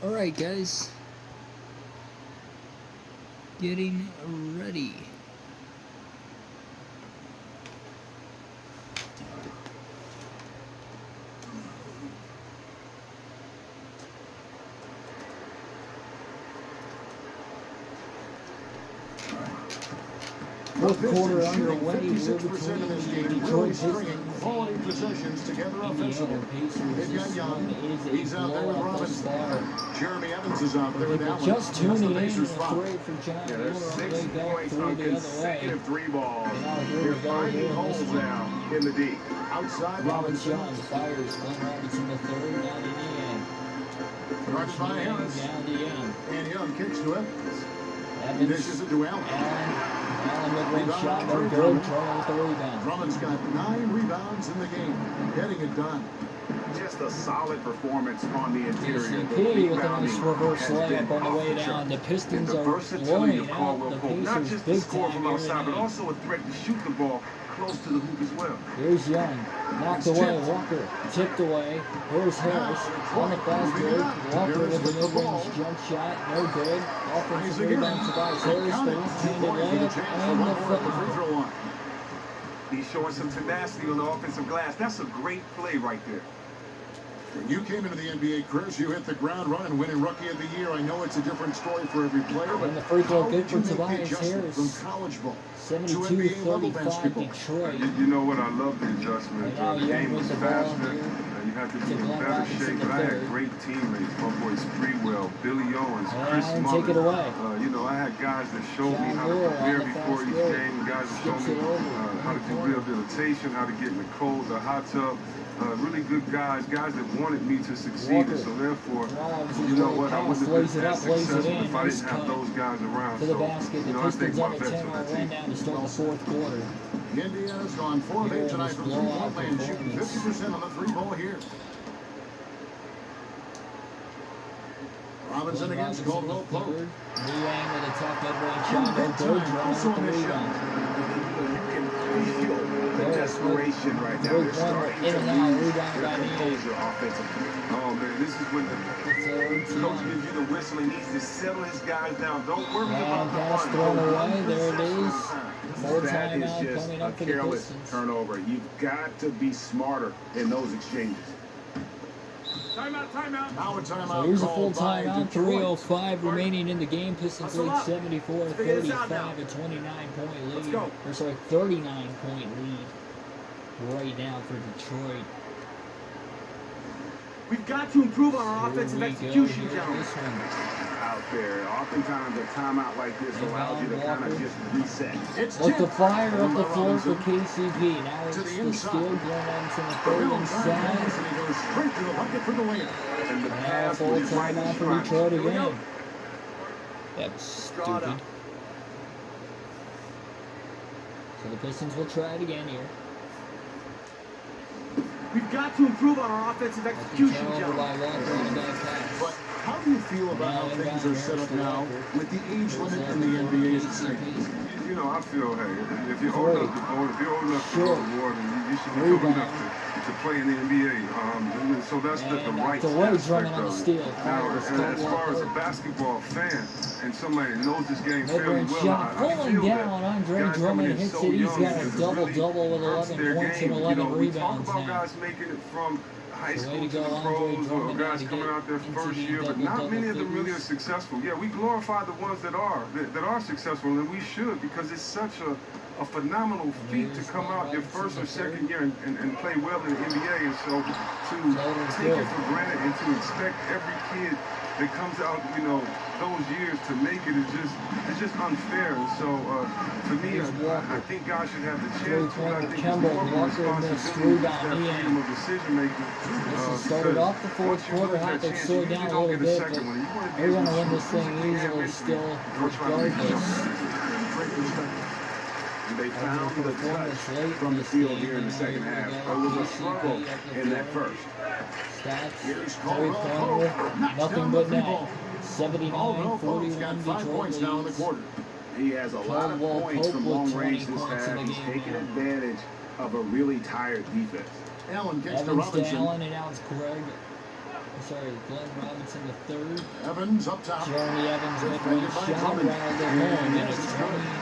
Alright guys, getting ready. Fourth quarter underway. 56% of this game, really stringing quality possessions together offensively. They've got Young. He's out there with Robinson. Jeremy Evans is out there with Allen. Just tuning in, Pacers a foul. three for John. Yeah, there's 6 points on consecutive 3 balls. They're finding holes now in the D. Outside Robinson fires. Glenn Robinson the third, down in the end. Guarded by Harris. Down the end. And Young kicks to Evans. Evans. Dishes it to Allen. Allen with one shot, no good. Drummond with the rebound. Drummond's got 9 rebounds in the game, getting it done. Just a solid performance on the interior. KCP with a nice reverse layup on the way down. The Pistons are blowing out the not Pacers just big to score time from here outside, but tonight. also a threat to shoot the ball close to the hoop as well. Here's Young, knocked away, Walker tipped away. Here's Harris on the fast break. Walker with a mid-range jump shot, no good. Offensive rebound to Tobias Harris, the left-handed layup, and the football. He's showing some tenacity on the offensive glass. That's a great play right there. When you came into the NBA, Chris, you hit the ground running, winning Rookie of the Year. I know it's a different story for every player, but and the free throw good for how did you make the Tobias adjustment Harris. from college ball to 72-35 basketball? Detroit. You know what? I love the adjustment. And now The game Young was with the ball faster. here. You had to be in Glenn better Robinson shape, the but I had third. great teammates. My boys Freewell, Billy Owens, Chris And Mullin. take it away. You know, I had guys that showed me John how to Moore prepare on the before fast each break. game, guys that showed Skips me it over. how to do rehabilitation, how to get in the cold, the hot tub. Really good guys that wanted me to succeed. Walker. And so therefore, Robinson you know what, I pass, wouldn't lays have it been up, that lays it successful in. if I Nice didn't have cut those guys around. to the basket. You The know, I Pistons think my up a vets 10 on on that run team. down to start the fourth quarter. Indiana's gone 4 of 8 tonight from three-point land, shooting 50% on the three ball here. Robinson against Caldwell Pope. Niang with a tough mid-range shot, no good. Also Drummond on with the this rebound. You can feel the desperation right now. They're starting in to and out, lose rebound their by Niang. composure offensively. Oh man, this is when the coach gives you the whistle. He needs to settle his guys down. Don't worry about the Pass run. thrown away, there it is. More That is timeout just coming a up for the careless Pistons. turnover. You've got to be smarter in those exchanges. Now a timeout So here's a full called by timeout, Detroit. 3:05 remaining in the game. Pistons lead 74-35, a 29-point lead. Or sorry, 39-point lead right now for Detroit. We've got to improve on our offensive execution, gentlemen. Out there, oftentimes a timeout like this allows you to kind of just reset. It's Look to tipped. fire up the floor for Robinson KCP. Now it's to the the inside. steal. Glenn Robinson the The third rebound inside. and he goes straight to the bucket for the layup. And the Now pass full was right in timeout for front. Detroit Here we again. go. That's stupid. Got up. So the Pistons will try it again here. We've got to improve on our offensive execution, Turnover by gentlemen. Walker on a bad pass. But how do you feel about how things are set up now with the age limit in the NBA as it stands? You know, I feel, hey, if you're old enough to vote, if you're old enough to go to war, then you should be old enough to play in the NBA. So that's the right the way aspect Drummond on the of steal. it. Now, as far as a basketball fan and somebody that knows this game fairly Mid-range well, shot I falling feel down. that Andre guys Drummond coming in hits so it. He's young got a because it double-double with hurts 11 their points game. and You 11 know, we talk rebounds about now. guys making it from high So way school to to go, the Andre pros, or Drummond, guys to coming get out their into first the year, but not double-double many of them really are figures. successful. Yeah, we glorify the ones that are successful, and we should, because it's such a phenomenal feat to come out your first or second year and play well in the NBA. And so to take it for granted and to expect every kid that comes out, you know, those years to make it is just unfair. And so for me, I think guys should have the chance to. I think it's more of a responsibility to have freedom of decision making. Started off the fourth quarter hot, they slowed down a little bit, but they're going to win this thing easily still, regardless. They found the touch from the field here in the second half. It was a struggle in that first. Stats, three-pointer, nothing but net. 79-41 Detroit leads. He has a lot of points from long range this half. He's taking advantage of a really tired defense. Allen gets to Evans to Robinson. Allen, and now it's Greg. Sorry, Glenn Robinson III. Evans up top. Jeremy Evans mid-range shot rattled it home, and it's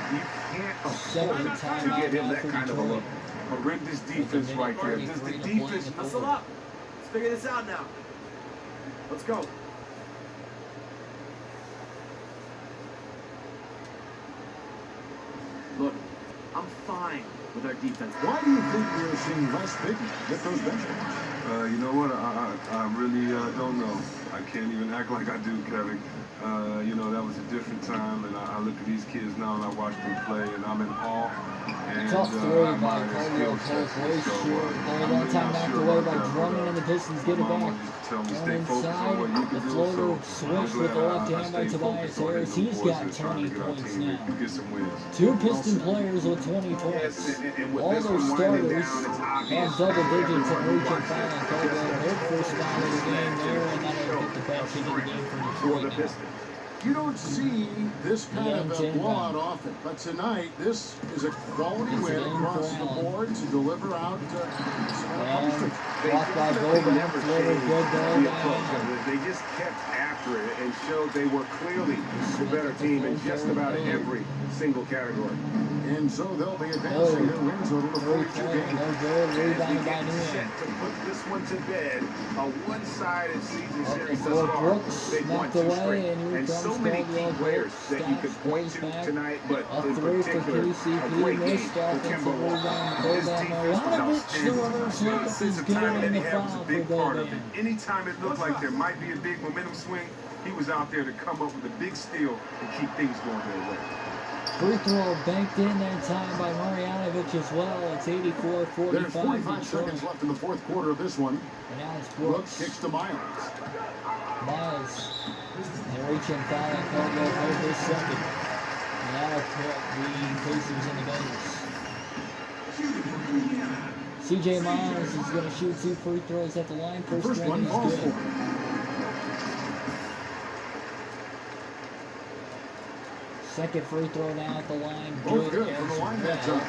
You can't afford 27 to timeout get him now that for kind of a Detroit. look. Horrendous defense right there. Does the defense Hustle up. Let's figure this out now. Let's go. Look, I'm fine with our defense. Why do you think we're seeing less Biggie get those bench points? You know what? I really don't know. I can't even act like I do, Kevin. You know, that was a different time, and I look at these kids now and I watch them play, and I'm in awe. And Tough I three by admire their Caldwell skill Pope, set. way So, short. Only I'm one really time not knocked sure away about by that, Drummond, and the Pistons get it Mama back. used to tell me, On stay focused on what you inside, the can do. floater So switched I'm with the glad left hand by I stayed Tobias focused on Harris. it. He's Of course, got it's trying 20 to get our points team now. to get some wins. Two Piston players with 20 Yes, points. and with All this those one winding starters down, it's have obvious double to digits in everyone who reach and watched foul. it Caldwell just Pope first foul of the game there, and that'll show get the bench into the game for for the Detroit now. Pistons. You don't see this kind of a Young's blowout inbound. often, but tonight this is a quality It's win an in across for the Allen. board to deliver out And punishment. blocked by They Boban, never floater changed good the though. approach. They just kept after it and showed they were clearly the better team in just about every single category. And so they'll be advancing their win total to 42 3-point, games. no good, As we rebounded by get set Nguyen. to put this one to bed, a one-sided season Up series before thus far. Brooks, They've won knocked 2 away, straight. and here And comes so many Caldwell key players Pope. that you could Stops, point plays to back. tonight, but A in three for particular, a KCP, great game missed for offensive Kemba Walker. rebound. His Boban defense was Marjanovic, the outstanding. reverse The layup is sense of good, timing that and he the had was foul a for big part of it. Boban. Anytime it looked like there might be a big momentum swing, he was out there to come up with a big steal and keep things going their way. Free throw banked in that time by Marjanovic as well. It's 84-45 There's 45 Detroit. seconds left in the fourth quarter of this one. And now it's Brooks Brooks. kicks to Miles. Miles. They're reaching foul on Caldwell Pope his second. And that'll put the Pacers in the bonus. CJ Miles is going to shoot 2 free throws at the line. First First one one falls is for good. him. Second free throw now at the line. Both good as from the line that well. time.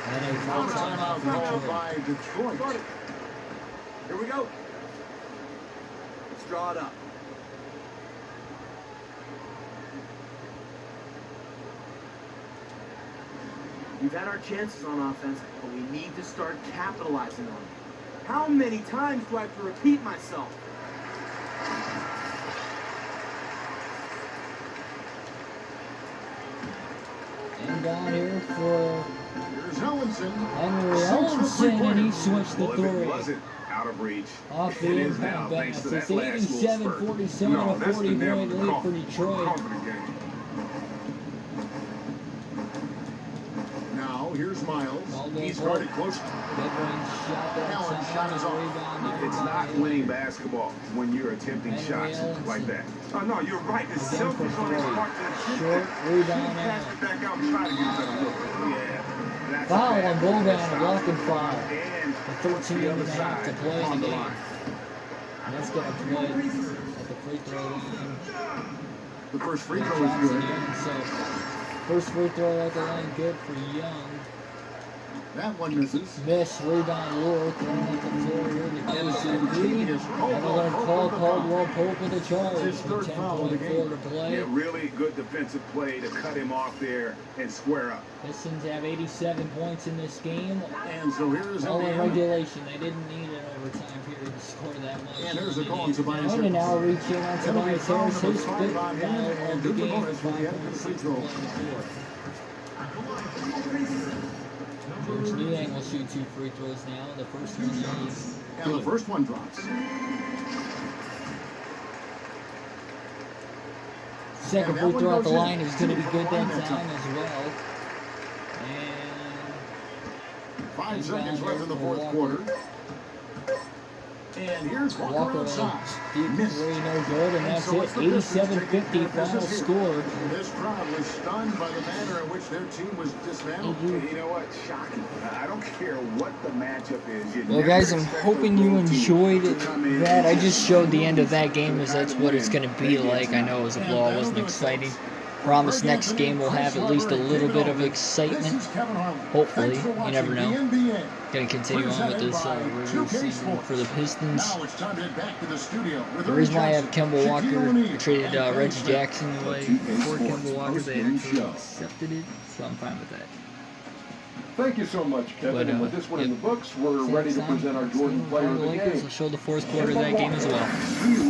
And a Now foul a timeout timeout for called Detroit. by Detroit. Here we go. Let's draw it up. We've had our chances on offense, but we need to start capitalizing on it. How many times do I have to repeat myself? And down here for Here's Ellenson. Henry Six for Ellenson, and he switched the Well, if it three. wasn't out of reach, Off the it is now, inbound thanks pass. to It's that last little spurt. 87-47, No, a that's the 40-point name of the lead for Detroit. confident game. Now here's Miles. Caldwell He's Pope. guarded close. Mid-range shot that Allen time, shot is and a off. rebound there It's by not Allen. winning basketball when you're attempting Henry shots Ellenson. like that. Oh, no, you're right. It's Again for selfish on his three. part to attempt Short it. rebound Pass out. it back out and try to get a better look. Yeah. That's Foul a bad on Boban, a foul. blocking foul. And With puts 13 the and other a half to side play in on the the game. line. And that's going to put at the free throw line. The first free throw is Johnson good. Young, so first free throw at the line, good for Young. That one misses. Miss, rebound, Lure, throwing at the floor here to KCP. And they're Caldwell going to Pope call with the Caldwell foul. Pope with a charge. His third foul of the 10.4 to game. play. Yeah, really good defensive play to cut him off there and square up. Pistons have 87 points in this game. And so here's All in Indiana. regulation. They didn't need an overtime period to score that much. And here's the They call on needed Tobias nine, and now Harris. reach in on That'll be Tobias foul Harris. number His 5 fifth on him, foul and of the good game. bonus with the end of the free 5.6 to throw. play in the fourth. George Niang will shoot 2 free throws now. The first one is And the good. first one drops. Second And that free one throw at goes the in. line is going to be Two good from the that line that time time. as well. And 5 seconds Inbound left in the for fourth Walker. quarter. And here's Walker Walker outside. deep Missed. three, no good, and that's so it. it's the Pistons taking 87-50 care of final business here. score. This crowd was stunned by the manner in which their team was dismantled. You know what? Shocking. I don't care what the matchup is. You Well, never guys, I'm expect hoping the you road team enjoyed to come in that. I and just showed the end of that game, as that's what it's going to be like. I know it was a blowout, it wasn't exciting. Promise next game will have at least a little bit of excitement. This is Kevin Harlan. Hopefully. Thanks for You never watching know. the NBA Gonna continue on with this regular season for the Pistons. Now it's time to head back to the studio. The reason why I have Kemba Walker, traded Reggie Jackson away for Kemba Walker, they actually accepted it, so I'm fine with that. Thank you so much, Kevin. But, and with this one in the books, we're ready to present our Jordan player of the game. I'll show the fourth quarter of that game as well.